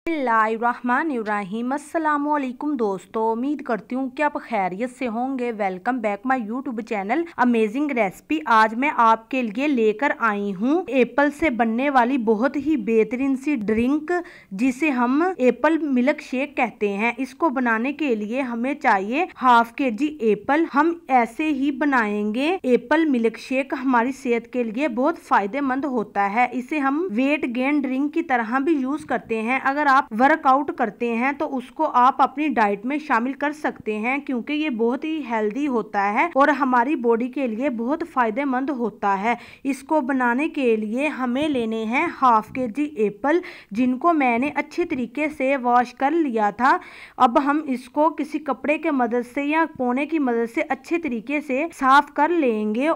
बिस्मिल्लाहिर्रहमानिर्रहीम। अस्सलामुअलैकुम दोस्तों, उम्मीद करती हूँ कि आप खैरियत से होंगे। Welcome back my YouTube channel amazing recipe. आज मैं आपके लिए लेकर आई हूँ एप्पल से बनने वाली बहुत ही बेहतरीन सी ड्रिंक, जिसे हम एप्पल मिल्क शेक कहते हैं। इसको बनाने के लिए हमें चाहिए हाफ केजी एप्पल। हम ऐसे ही बनाएंगे। एप्पल मिल्क शेक हमारी सेहत के लिए बहुत फायदेमंद होता है। इसे हम वेट गेन ड्रिंक की तरह भी यूज करते हैं। अगर आप वर्कआउट करते हैं तो उसको आप अपनी डाइट में शामिल कर सकते हैं, क्योंकि ये बहुत ही हेल्दी होता है और हमारी बॉडी के लिए बहुत फायदेमंद होता है। इसको बनाने के लिए हमें लेने हैं हाफ केजी एप्पल, जिनको मैंने अच्छे तरीके से वॉश कर लिया था। अब हम इसको किसी कपड़े के मदद से या पोने की मदद से अच्छे तरीके से साफ कर लेंगे।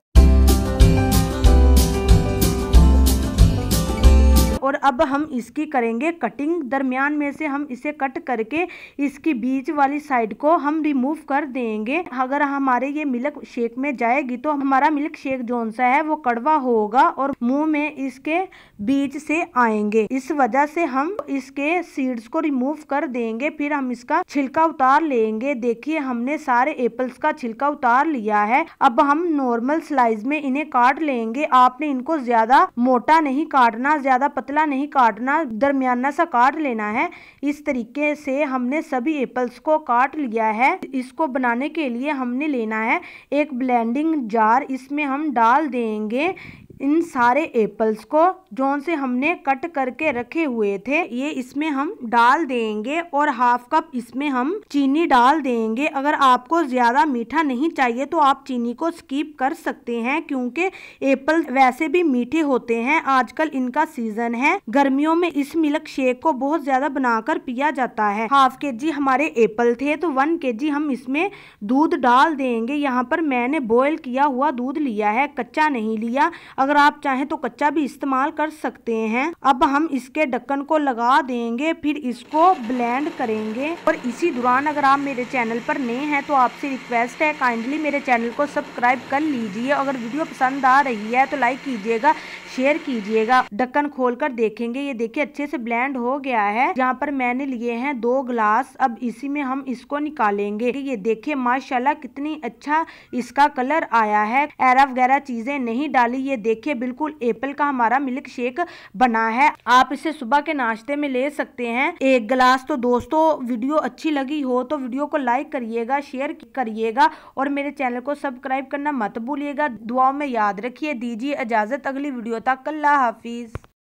और अब हम इसकी करेंगे कटिंग। दरमियान में से हम इसे कट करके इसकी बीच वाली साइड को हम रिमूव कर देंगे। अगर हमारे ये मिल्क शेक में जाएगी तो हमारा मिल्क शेक जोन सा है वो कड़वा होगा और मुंह में इसके बीच से आएंगे। इस वजह से हम इसके सीड्स को रिमूव कर देंगे। फिर हम इसका छिलका उतार लेंगे। देखिए, हमने सारे एप्पल्स का छिलका उतार लिया है। अब हम नॉर्मल स्लाइस में इन्हें काट लेंगे। आपने इनको ज्यादा मोटा नहीं काटना, ज्यादा पतला नहीं काटना, दरमियाना सा काट लेना है। इस तरीके से हमने सभी एप्पल्स को काट लिया है। इसको बनाने के लिए हमने लेना है एक ब्लेंडिंग जार। इसमें हम डाल देंगे इन सारे एप्पल्स को जोन से हमने कट करके रखे हुए थे। ये इसमें हम डाल देंगे और हाफ कप इसमें हम चीनी डाल देंगे। अगर आपको ज्यादा मीठा नहीं चाहिए तो आप चीनी को स्किप कर सकते हैं, क्योंकि एप्पल वैसे भी मीठे होते हैं। आजकल इनका सीजन है। गर्मियों में इस मिल्क शेक को बहुत ज्यादा बनाकर पिया जाता है। हाफ केजी हमारे एप्पल थे तो 1 केजी हम इसमें दूध डाल देंगे। यहाँ पर मैंने बॉयल किया हुआ दूध लिया है, कच्चा नहीं लिया। अगर आप चाहें तो कच्चा भी इस्तेमाल कर सकते हैं। अब हम इसके ढक्कन को लगा देंगे, फिर इसको ब्लेंड करेंगे। और इसी दौरान अगर आप मेरे चैनल पर नए हैं तो आपसे रिक्वेस्ट है, काइंडली मेरे चैनल को सब्सक्राइब कर लीजिए। अगर वीडियो पसंद आ रही है तो लाइक कीजिएगा, शेयर कीजिएगा। ढक्कन खोलकर देखेंगे, ये देखिए अच्छे से ब्लेंड हो गया है। यहाँ पर मैंने लिए हैं 2 ग्लास। अब इसी में हम इसको निकालेंगे। ये देखिए माशाल्लाह कितनी अच्छा इसका कलर आया है। एरा वगैरह चीजें नहीं डाली। ये देखिए बिल्कुल एप्पल का हमारा मिल्क शेक बना है। आप इसे सुबह के नाश्ते में ले सकते हैं 1 गिलास। तो दोस्तों, वीडियो अच्छी लगी हो तो वीडियो को लाइक करिएगा, शेयर करिएगा और मेरे चैनल को सब्सक्राइब करना मत भूलिएगा। दुआओं में याद रखिए। दीजिए इजाजत, अगली वीडियो तक। अल्लाह हाफिज।